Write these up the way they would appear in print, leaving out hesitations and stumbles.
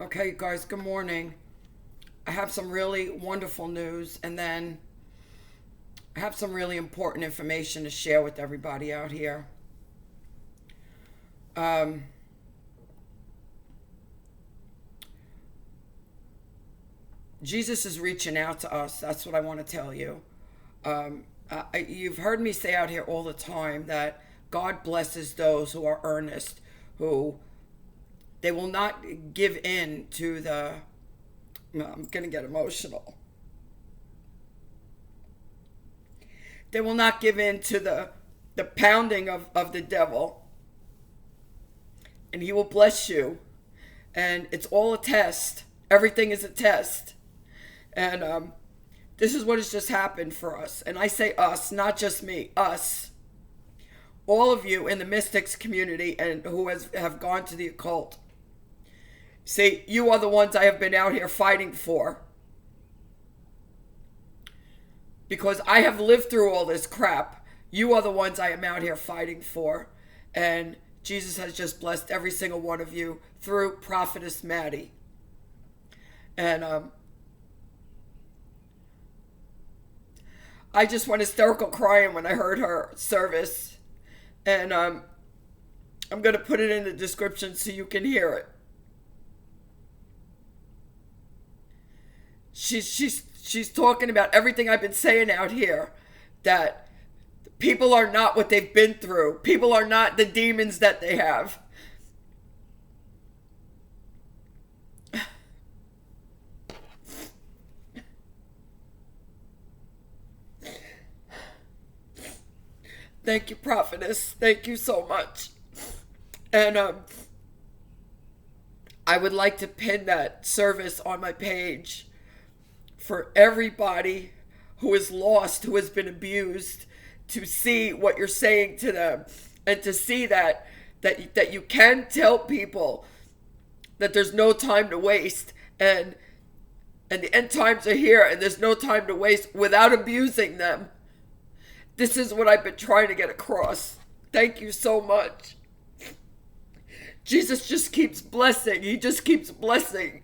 Okay, guys, good morning. I have some really wonderful news, and then I have some really important information to share with everybody out here. Um, Jesus is reaching out to us. That's what I want to tell you. You've heard me say out here all the time that God blesses those who are earnest, who they will not give in to the. I'm going to get emotional. They will not give in to the pounding of the devil. And he will bless you. And it's all a test. Everything is a test. And this is what has just happened for us. And I say us, not just me, us. All of you in the mystics community and who have gone to the occult. See, you are the ones I have been out here fighting for. Because I have lived through all this crap. You are the ones I am out here fighting for. And Jesus has just blessed every single one of you through Prophetess MATTIE. And I just went hysterical crying when I heard her service. And I'm going to put it in the description so you can hear it. She's talking about everything I've been saying out here, that people are not what they've been through. People are not the demons that they have. Thank you, Prophetess. Thank you so much. And I would like to pin that service on my page for everybody who is lost, who has been abused, to see what you're saying to them, and to see that you can tell people that there's no time to waste, and the end times are here, and there's no time to waste without abusing them. This is what I've been trying to get across. Thank you so much. Jesus just keeps blessing. He just keeps blessing.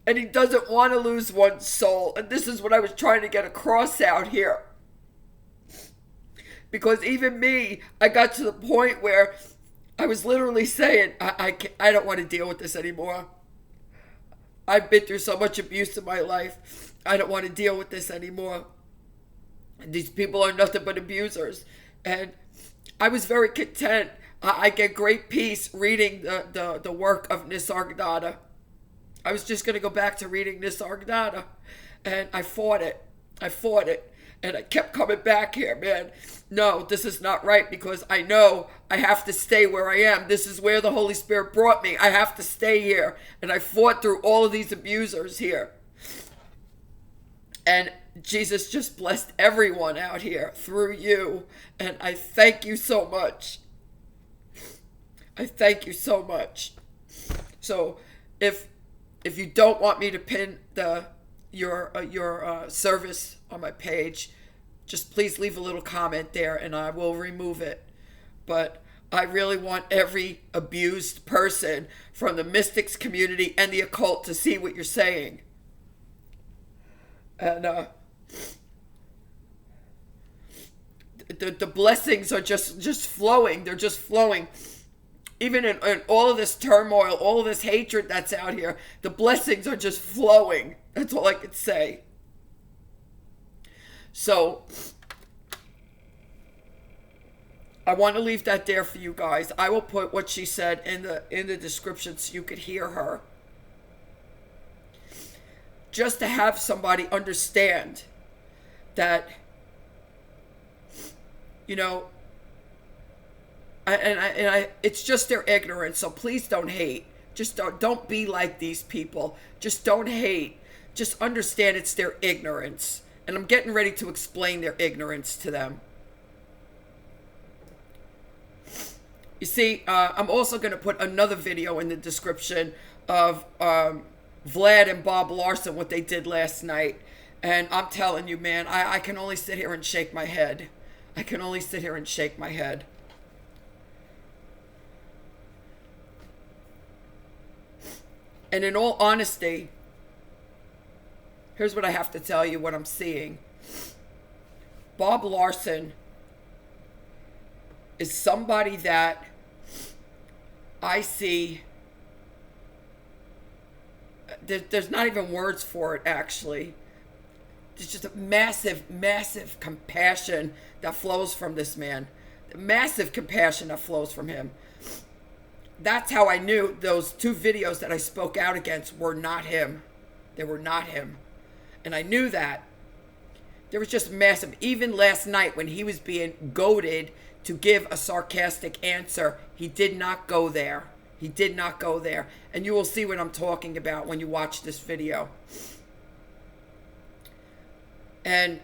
And he doesn't want to lose one soul. And this is what I was trying to get across out here. Because even me, I got to the point where I was literally saying, I don't want to deal with this anymore. I've been through so much abuse in my life. I don't want to deal with this anymore. These people are nothing but abusers. And I was very content. I get great peace reading the work of Nisargadatta. I was just going to go back to reading Nisargadatta. And I fought it. And I kept coming back here, man. No, this is not right, because I know I have to stay where I am. This is where the Holy Spirit brought me. I have to stay here. And I fought through all of these abusers here. And Jesus just blessed everyone out here through you. And I thank you so much. I thank you so much. So if you don't want me to pin your service on my page, just please leave a little comment there and I will remove it. But I really want every abused person from the mystics community and the occult to see what you're saying. And the blessings are just flowing. They're just flowing. Even in all of this turmoil, all of this hatred that's out here, the blessings are just flowing. That's all I could say. So I want to leave that there for you guys. I will put what she said in the description so you could hear her. Just to have somebody understand that, you know, it's just their ignorance. So please don't hate. Just don't be like these people. Just don't hate. Just understand it's their ignorance. And I'm getting ready to explain their ignorance to them. You see, I'm also going to put another video in the description of Vlad and Bob Larson, what they did last night. And I'm telling you, man, I can only sit here and shake my head. I can only sit here and shake my head. And in all honesty, here's what I have to tell you, what I'm seeing. Bob Larson is somebody that I see, there's not even words for it, actually. There's just a massive, massive compassion that flows from this man. Massive compassion that flows from him. That's how I knew those 2 videos that I spoke out against were not him. They were not him. And I knew that. There was just massive. Even last night when he was being goaded to give a sarcastic answer, he did not go there. He did not go there. And you will see what I'm talking about when you watch this video. And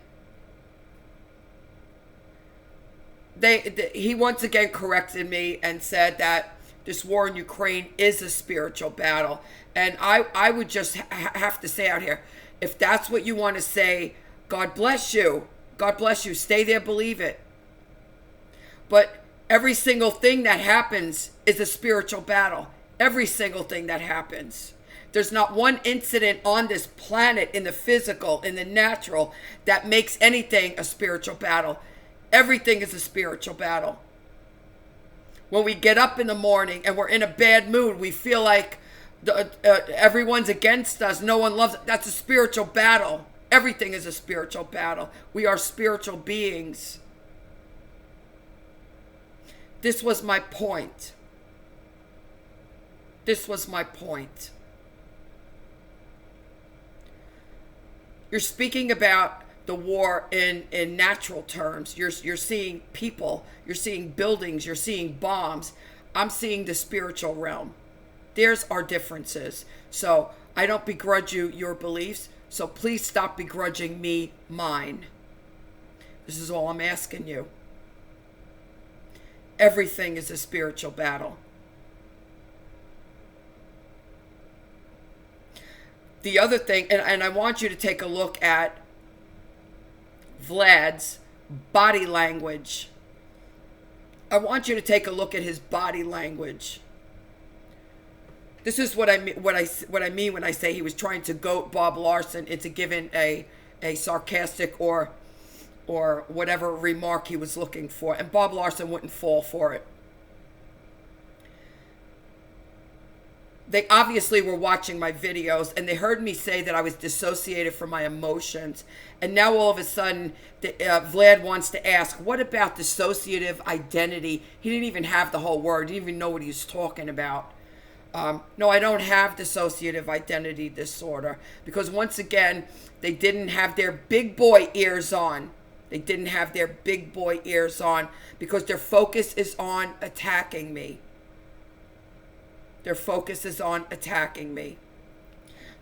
he once again corrected me and said that this war in Ukraine is a spiritual battle. And I would just have to say out here, if that's what you want to say, God bless you. God bless you. Stay there, believe it. But every single thing that happens is a spiritual battle. Every single thing that happens. There's not one incident on this planet, in the physical, in the natural, that makes anything a spiritual battle. Everything is a spiritual battle. When we get up in the morning and we're in a bad mood, we feel like everyone's against us, no one loves us. That's a spiritual battle. Everything is a spiritual battle. We are spiritual beings. This was my point. This was my point. You're speaking about the war in natural terms. You're seeing people, you're seeing buildings, you're seeing bombs. I'm seeing the spiritual realm. There's our differences. So I don't begrudge you your beliefs. So please stop begrudging me mine. This is all I'm asking you. Everything is a spiritual battle. The other thing, and I want you to take a look at Vlad's body language. I want you to take a look at his body language. This is what I mean when I say he was trying to goat Bob Larson into giving a sarcastic or whatever remark he was looking for, and Bob Larson wouldn't fall for it. They obviously were watching my videos, and they heard me say that I was dissociated from my emotions. And now all of a sudden, Vlad wants to ask, what about dissociative identity? He didn't even have the whole word. He didn't even know what he was talking about. No, I don't have dissociative identity disorder. Because once again, they didn't have their big boy ears on. They didn't have their big boy ears on because their focus is on attacking me. Their focus is on attacking me.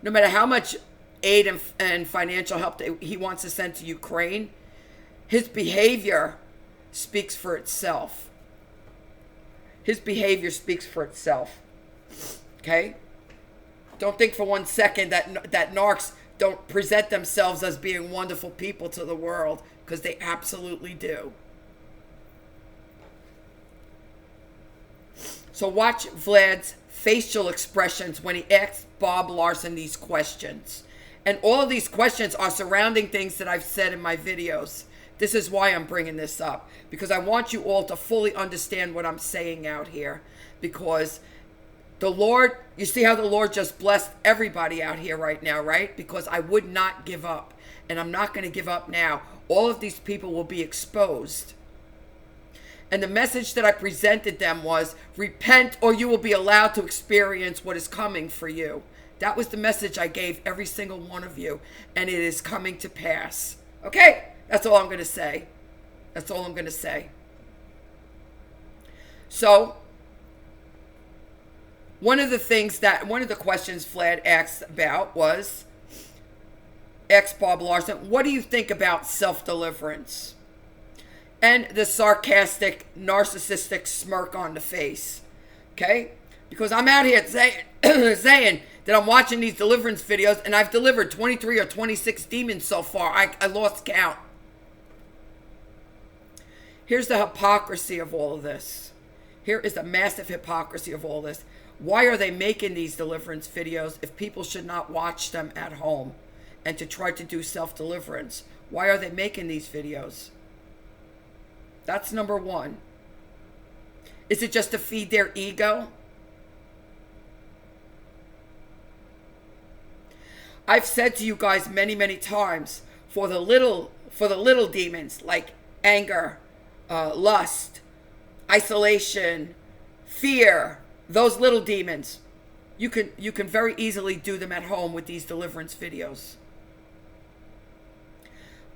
No matter how much aid and financial help that he wants to send to Ukraine, his behavior speaks for itself. His behavior speaks for itself. Okay? Don't think for 1 second that narcs don't present themselves as being wonderful people to the world, because they absolutely do. So watch Vlad's facial expressions when he asks Bob Larson these questions. And all of these questions are surrounding things that I've said in my videos. This is why I'm bringing this up, because I want you all to fully understand what I'm saying out here. Because the Lord, you see how the Lord just blessed everybody out here right now, right? Because I would not give up, and I'm not going to give up now. All of these people will be exposed. And the message that I presented them was, repent or you will be allowed to experience what is coming for you. That was the message I gave every single one of you. And it is coming to pass. Okay? That's all I'm going to say. That's all I'm going to say. So, one of the questions Vlad asked about was, asked Bob Larson, what do you think about self-deliverance? And the sarcastic, narcissistic smirk on the face. Okay? Because I'm out here saying that I'm watching these deliverance videos, and I've delivered 23 or 26 demons so far. I lost count. Here's the hypocrisy of all of this. Here is the massive hypocrisy of all this. Why are they making these deliverance videos if people should not watch them at home and to try to do self-deliverance? Why are they making these videos? That's number one. Is it just to feed their ego? I've said to you guys many, many times, for the little demons like anger, lust, isolation, fear, those little demons, you can very easily do them at home with these deliverance videos.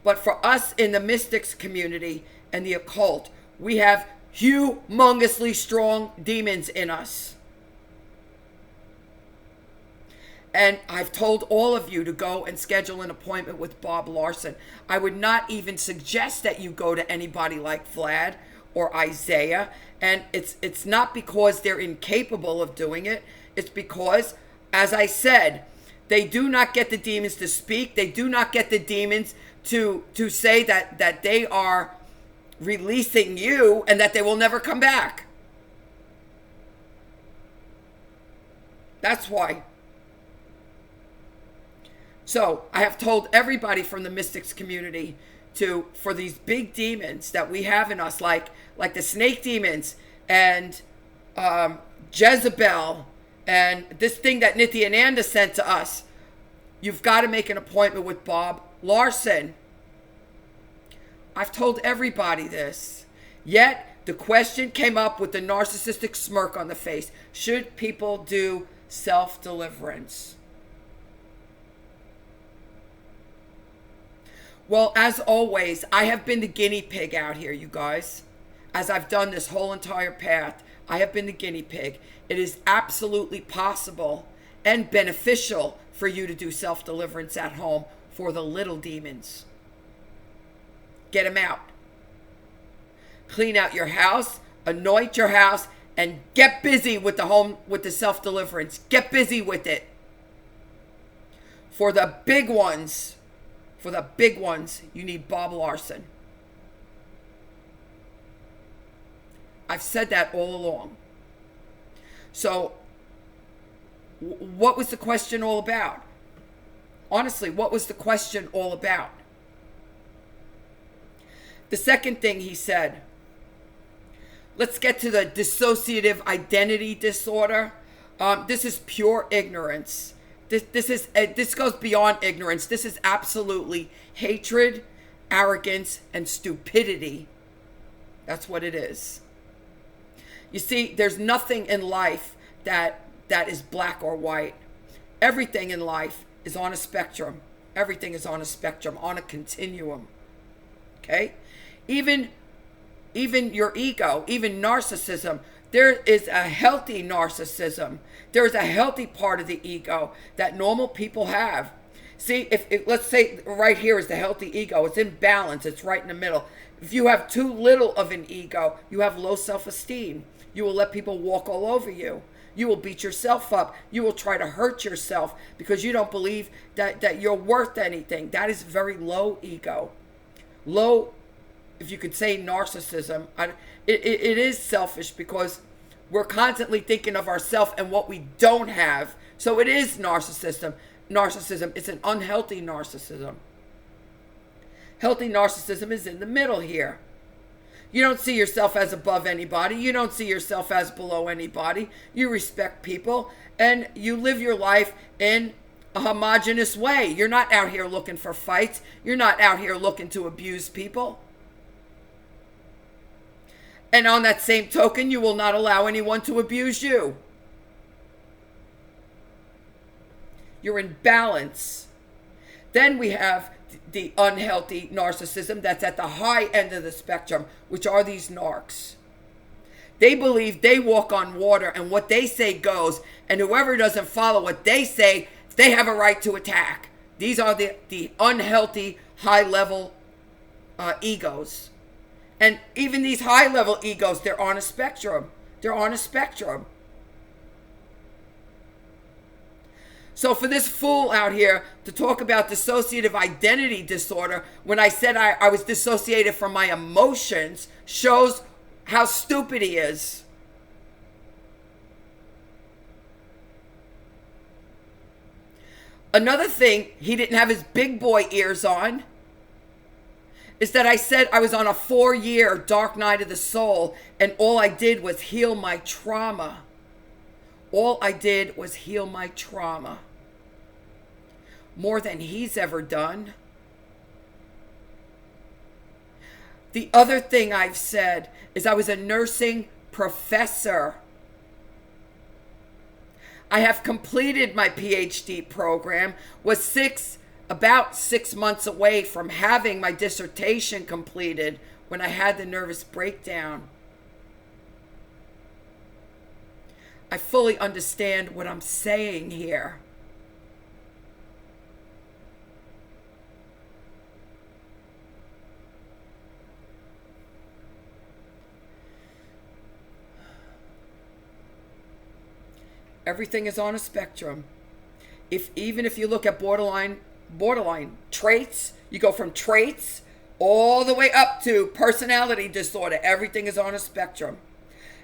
But for us in the mystics community and the occult, we have humongously strong demons in us. And I've told all of you to go and schedule an appointment with Bob Larson. I would not even suggest that you go to anybody like Vlad or Isaiah. And it's not because they're incapable of doing it. It's because, as I said, they do not get the demons to speak. They do not get the demons to say that they are releasing you and that they will never come back. That's why. So I have told everybody from the mystics community for these big demons that we have in us, like the snake demons and Jezebel and this thing that Nityananda sent to us, you've got to make an appointment with Bob Larson. I've told everybody this. Yet the question came up with the narcissistic smirk on the face. Should people do self-deliverance? Well, as always, I have been the guinea pig out here, you guys. As I've done this whole entire path, I have been the guinea pig. It is absolutely possible and beneficial for you to do self-deliverance at home for the little demons. Get them out. Clean out your house, anoint your house, and get busy with the self-deliverance. Get busy with it. For the big ones, you need Bob Larson. I've said that all along. So, what was the question all about? Honestly, what was the question all about? The second thing he said, let's get to the dissociative identity disorder. This is pure ignorance. This goes beyond ignorance. This is absolutely hatred, arrogance, and stupidity. That's what it is. You see, there's nothing in life that is black or white. Everything in life is on a spectrum. Everything is on a spectrum, on a continuum. Okay? Even your ego, even narcissism, there is a healthy narcissism. There is a healthy part of the ego that normal people have. See, if let's say right here is the healthy ego. It's in balance. It's right in the middle. If you have too little of an ego, you have low self-esteem. You will let people walk all over you. You will beat yourself up. You will try to hurt yourself because you don't believe that you're worth anything. That is very low ego. Low, if you could say narcissism. It is selfish because we're constantly thinking of ourselves and what we don't have. So it is narcissism. It's an unhealthy narcissism. Healthy narcissism is in the middle here. You don't see yourself as above anybody. You don't see yourself as below anybody. You respect people and you live your life in a homogeneous way. You're not out here looking for fights. You're not out here looking to abuse people. And on that same token, you will not allow anyone to abuse you. You're in balance. Then we have the unhealthy narcissism that's at the high end of the spectrum, which are these narcs. They believe they walk on water and what they say goes, and whoever doesn't follow what they say, they have a right to attack. These are the unhealthy high-level egos. And even these high-level egos, they're on a spectrum. They're on a spectrum. So for this fool out here to talk about dissociative identity disorder, when I said I was dissociated from my emotions, shows how stupid he is. Another thing he didn't have his big boy ears on is that I said I was on a 4-year dark night of the soul, and all I did was heal my trauma. All I did was heal my trauma. More than he's ever done. The other thing I've said is I was a nursing professor. I have completed my PhD program, was about 6 months away from having my dissertation completed when I had the nervous breakdown. I fully understand what I'm saying here. Everything is on a spectrum. Even if you look at borderline traits, you go from traits all the way up to personality disorder. Everything is on a spectrum.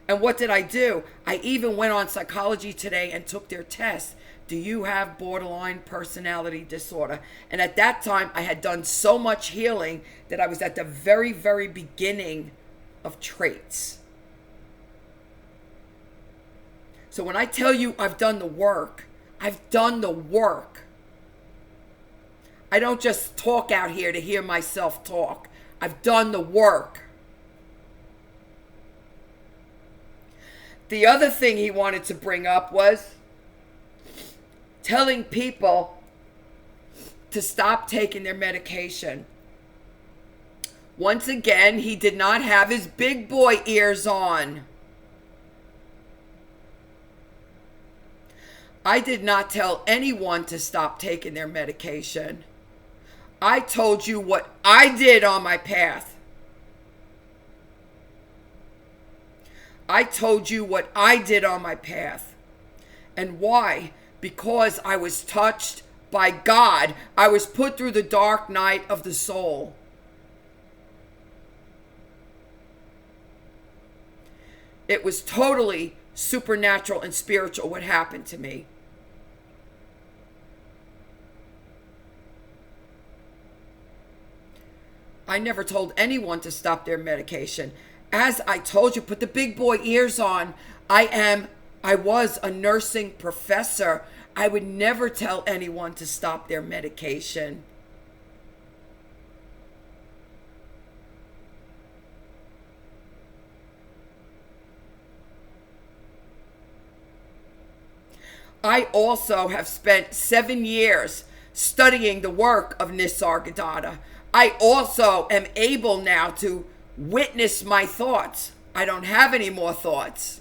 And what did I do? I even went on Psychology Today and took their test. Do you have borderline personality disorder? And at that time, I had done so much healing that I was at the very, very beginning of traits. So when I tell you I've done the work, I've done the work. I don't just talk out here to hear myself talk. I've done the work. The other thing he wanted to bring up was telling people to stop taking their medication. Once again, he did not have his big boy ears on. I did not tell anyone to stop taking their medication. I told you what I did on my path. I told you what I did on my path. And why? Because I was touched by God. I was put through the dark night of the soul. It was totally supernatural and spiritual what happened to me. I never told anyone to stop their medication. As I told you, put the big boy ears on. I was a nursing professor. I would never tell anyone to stop their medication. I also have spent 7 years studying the work of Nisargadatta. I also am able now to witness my thoughts. I don't have any more thoughts.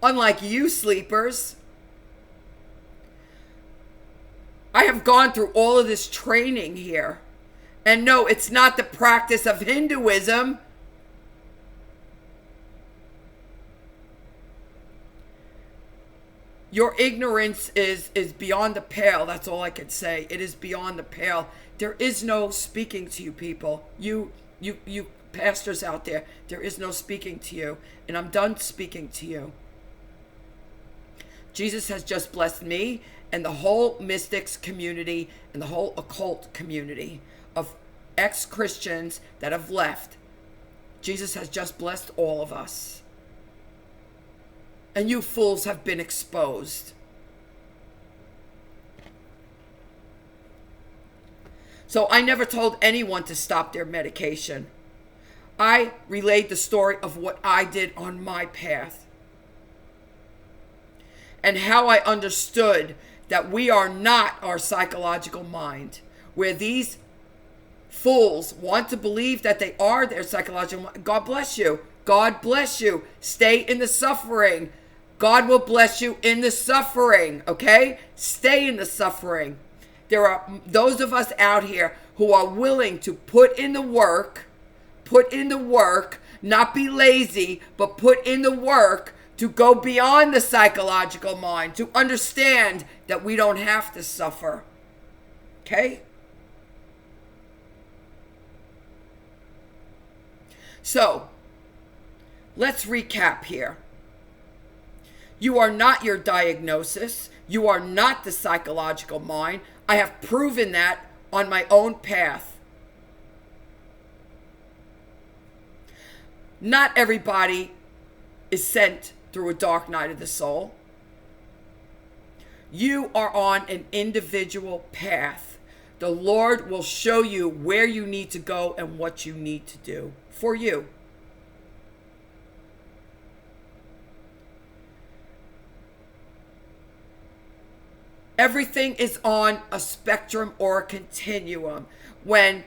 Unlike you sleepers, I have gone through all of this training here. And no, it's not the practice of Hinduism. Your ignorance is beyond the pale. That's all I can say. It is beyond the pale. There is no speaking to you people. You pastors out there, there is no speaking to you. And I'm done speaking to you. Jesus has just blessed me and the whole mystics community and the whole occult community of ex-Christians that have left. Jesus has just blessed all of us. And you fools have been exposed. So I never told anyone to stop their medication. I relayed the story of what I did on my path. And how I understood that we are not our psychological mind. Where these fools want to believe that they are their psychological mind. God bless you. God bless you. Stay in the suffering. God will bless you in the suffering, okay? Stay in the suffering. There are those of us out here who are willing to put in the work, not be lazy, but put in the work to go beyond the psychological mind, to understand that we don't have to suffer, okay? So, let's recap here. You are not your diagnosis. You are not the psychological mind. I have proven that on my own path. Not everybody is sent through a dark night of the soul. You are on an individual path. The Lord will show you where you need to go and what you need to do for you. Everything is on a spectrum or a continuum. When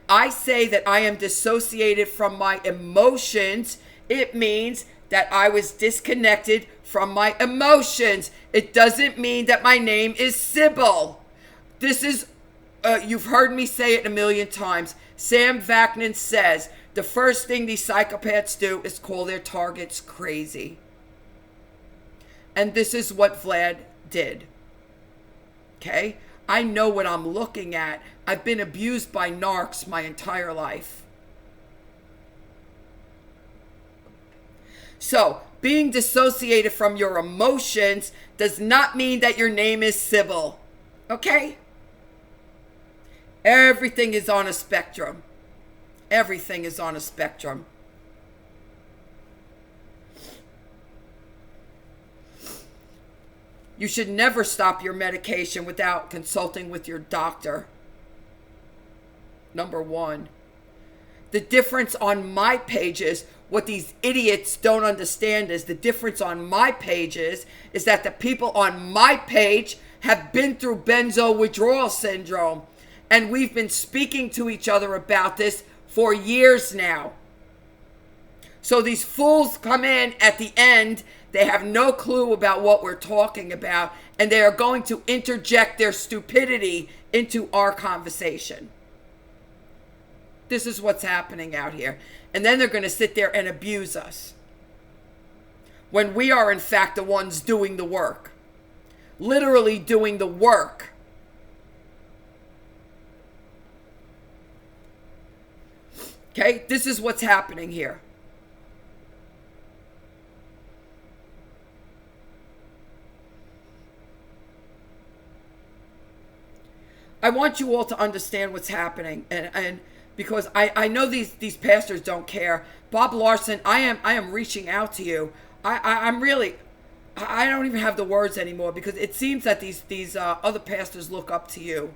I say that I am dissociated from my emotions, it means that I was disconnected from my emotions. It doesn't mean that my name is Sybil. This is, you've heard me say it a million times. Sam Vaknin says, the first thing these psychopaths do is call their targets crazy. And this is what Vlad did. Okay? I know what I'm looking at. I've been abused by narcs my entire life. So, being dissociated from your emotions does not mean that your name is Sybil. Okay? Everything is on a spectrum. Everything is on a spectrum. You should never stop your medication without consulting with your doctor. Number one. The difference on my pages, what these idiots don't understand is the difference on my pages is that the people on my page have been through benzo withdrawal syndrome. And we've been speaking to each other about this for years now. So these fools come in at the end. They have no clue about what we're talking about. And they are going to interject their stupidity into our conversation. This is what's happening out here. And then they're going to sit there and abuse us. When we are, in fact, the ones doing the work. Literally doing the work. Okay? This is what's happening here. I want you all to understand what's happening. And because I know these pastors don't care. Bob Larson, I am reaching out to you. I'm really, I don't even have the words anymore because it seems that these other pastors look up to you.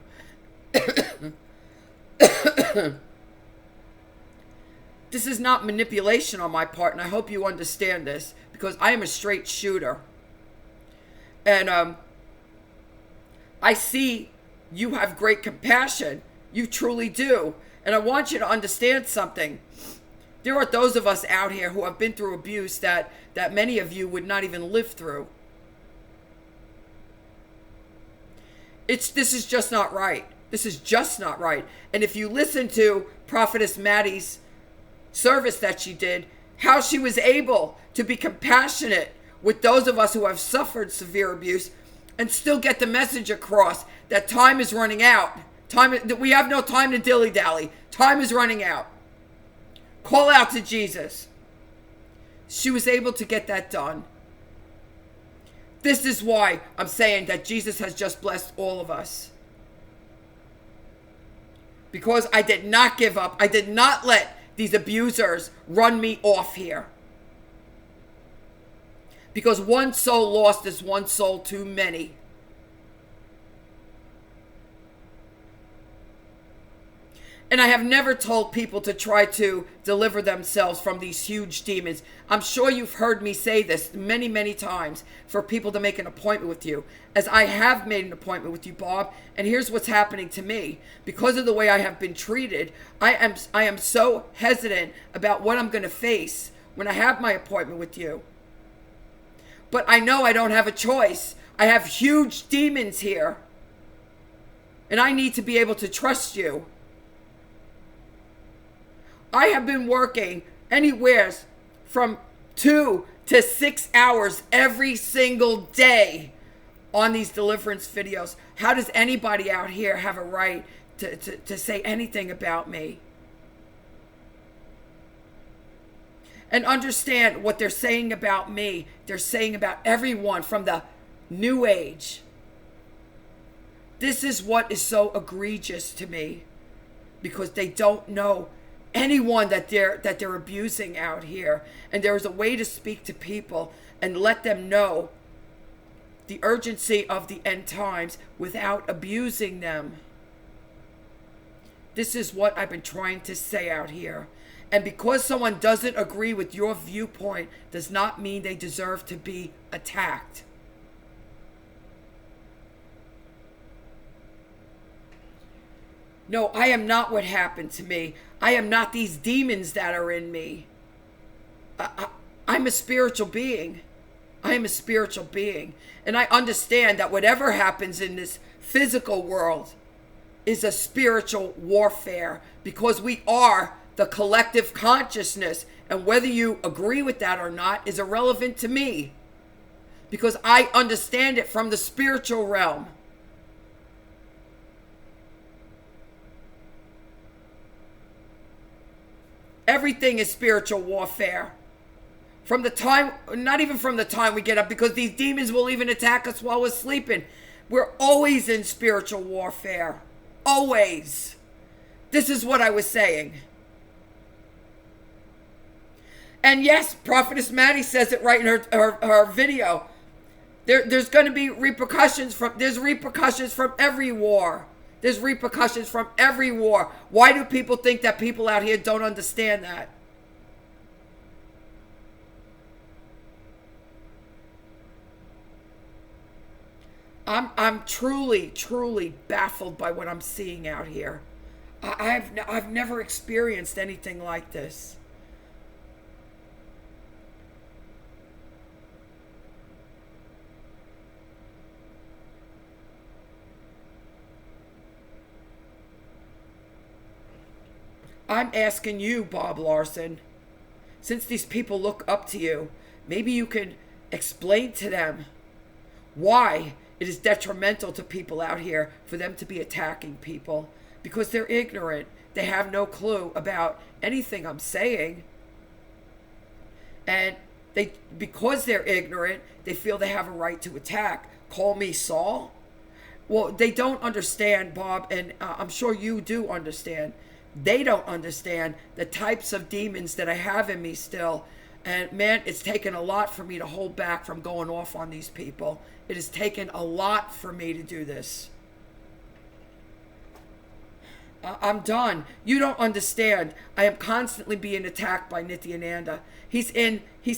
This is not manipulation on my part, and I hope you understand this because I am a straight shooter. And I see you have great compassion. You truly do. And I want you to understand something. There are those of us out here who have been through abuse that many of you would not even live through. This is just not right. This is just not right. And if you listen to Prophetess Mattie's service that she did, how she was able to be compassionate with those of us who have suffered severe abuse and still get the message across that time is running out. We have no time to dilly-dally. Time is running out. Call out to Jesus. She was able to get that done. This is why I'm saying that Jesus has just blessed all of us. Because I did not give up. I did not let these abusers run me off here. Because one soul lost is one soul too many. And I have never told people to try to deliver themselves from these huge demons. I'm sure you've heard me say this many, many times for people to make an appointment with you. As I have made an appointment with you, Bob, and here's what's happening to me. Because of the way I have been treated, I am so hesitant about what I'm going to face when I have my appointment with you. But I know I don't have a choice. I have huge demons here. And I need to be able to trust you. I have been working anywhere from 2 to 6 hours every single day on these deliverance videos. How does anybody out here have a right to say anything about me? And understand what they're saying about me. They're saying about everyone from the New Age. This is what is so egregious to me, because they don't know anyone that they're abusing out here. And there is a way to speak to people and let them know the urgency of the end times without abusing them. This is what I've been trying to say out here. And because someone doesn't agree with your viewpoint does not mean they deserve to be attacked. No, I am not what happened to me. I am not these demons that are in me. I'm a spiritual being. I am a spiritual being. And I understand that whatever happens in this physical world is a spiritual warfare, because we are the collective consciousness. And whether you agree with that or not is irrelevant to me, because I understand it from the spiritual realm. Everything is spiritual warfare. From the time, not even from the time we get up, because these demons will even attack us while we're sleeping. We're always in spiritual warfare. Always. This is what I was saying. And yes, Prophetess Mattie says it right in her video. There's going to be repercussions from every war. There's repercussions from every war. Why do people think that people out here don't understand that? I'm truly, truly baffled by what I'm seeing out here. I've never experienced anything like this. I'm asking you, Bob Larson, since these people look up to you, maybe you can explain to them why it is detrimental to people out here for them to be attacking people, because they're ignorant. They have no clue about anything I'm saying. And because they're ignorant, they feel they have a right to attack. Call me Saul? Well, they don't understand, Bob, and I'm sure you do understand. They don't understand the types of demons that I have in me still. And man, it's taken a lot for me to hold back from going off on these people. It has taken a lot for me to do this. I'm done. You don't understand. I am constantly being attacked by Nityananda. He's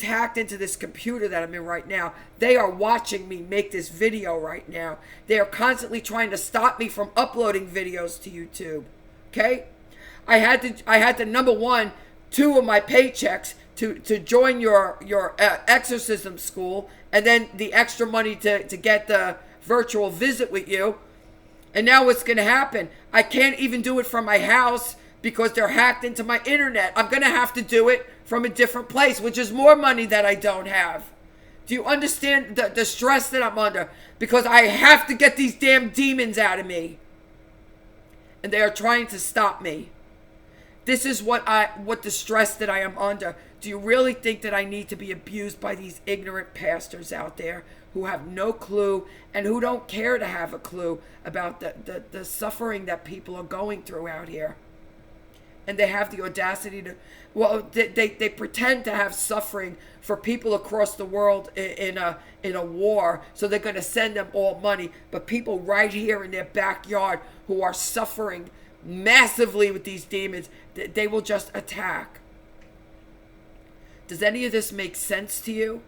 hacked into this computer that I'm in right now. They are watching me make this video right now. They are constantly trying to stop me from uploading videos to YouTube. Okay? I had to number one, 2 of my paychecks to join your exorcism school, and then the extra money to get the virtual visit with you. And now what's going to happen? I can't even do it from my house because they're hacked into my internet. I'm going to have to do it from a different place, which is more money that I don't have. Do you understand the stress that I'm under? Because I have to get these damn demons out of me. And they are trying to stop me. This is what the stress that I am under. Do you really think that I need to be abused by these ignorant pastors out there who have no clue and who don't care to have a clue about the suffering that people are going through out here? And they have the audacity to, well, they pretend to have suffering for people across the world in a war, so they're going to send them all money. But people right here in their backyard who are suffering massively with these demons, they will just attack. Does any of this make sense to you?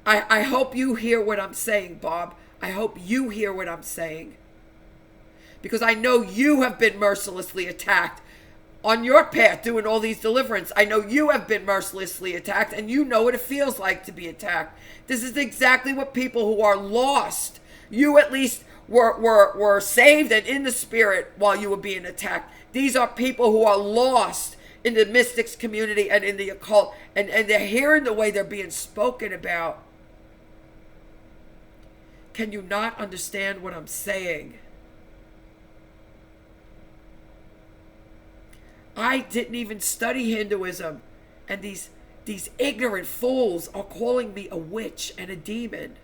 I hope you hear what I'm saying, Bob. I hope you hear what I'm saying. Because I know you have been mercilessly attacked on your path doing all these deliverance. I know you have been mercilessly attacked, and you know what it feels like to be attacked. This is exactly what people who are lost, you at least were saved and in the spirit while you were being attacked. These are people who are lost in the mystics community and in the occult, and they're hearing the way they're being spoken about. Can you not understand what I'm saying? I didn't even study Hinduism, and these ignorant fools are calling me a witch and a demon.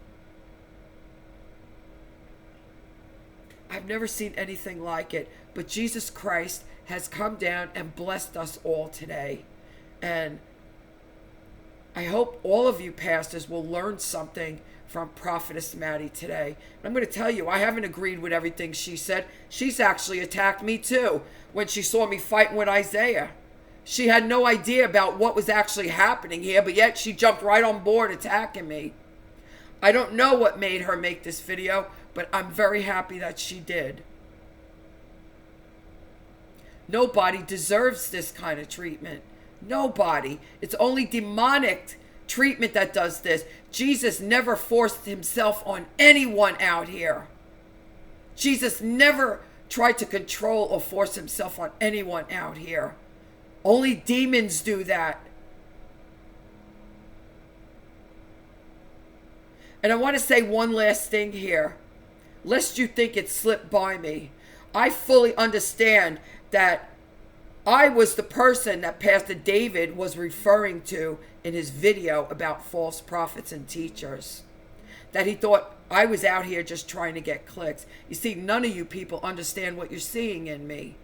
I've never seen anything like it, but Jesus Christ has come down and blessed us all today. And I hope all of you pastors will learn something from Prophetess Mattie today. And I'm going to tell you, I haven't agreed with everything she said. She's actually attacked me too when she saw me fighting with Isaiah. She had no idea about what was actually happening here, but yet she jumped right on board attacking me. I don't know what made her make this video, but I'm very happy that she did. Nobody deserves this kind of treatment. Nobody. It's only demonic treatment that does this. Jesus never forced himself on anyone out here. Jesus never tried to control or force himself on anyone out here. Only demons do that. And I want to say one last thing here, lest you think it slipped by me. I fully understand that I was the person that Pastor David was referring to in his video about false prophets and teachers. That he thought I was out here just trying to get clicks. You see, none of you people understand what you're seeing in me.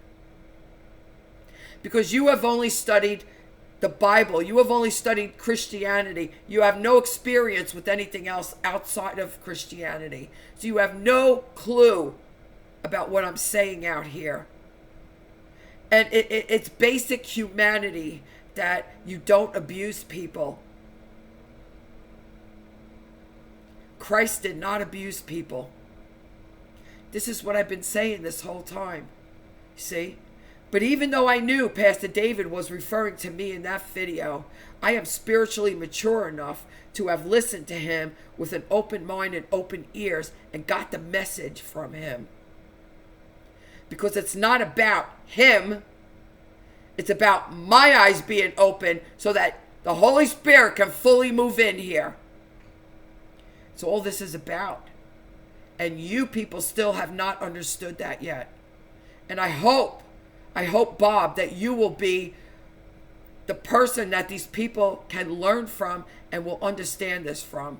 Because you have only studied the Bible. You have only studied Christianity. You have no experience with anything else outside of Christianity. So you have no clue about what I'm saying out here. And it's basic humanity that you don't abuse people. Christ did not abuse people. This is what I've been saying this whole time. See? But even though I knew Pastor David was referring to me in that video, I am spiritually mature enough to have listened to him with an open mind and open ears and got the message from him. Because it's not about him. It's about my eyes being open so that the Holy Spirit can fully move in here. That's all this is about. And you people still have not understood that yet. And I hope, Bob, that you will be the person that these people can learn from and will understand this from.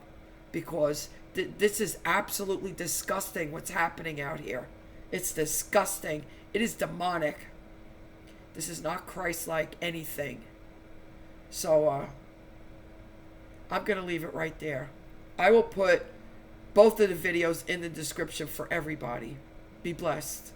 Because this is absolutely disgusting what's happening out here. It's disgusting. It is demonic. This is not Christ-like anything. So, I'm going to leave it right there. I will put both of the videos in the description for everybody. Be blessed.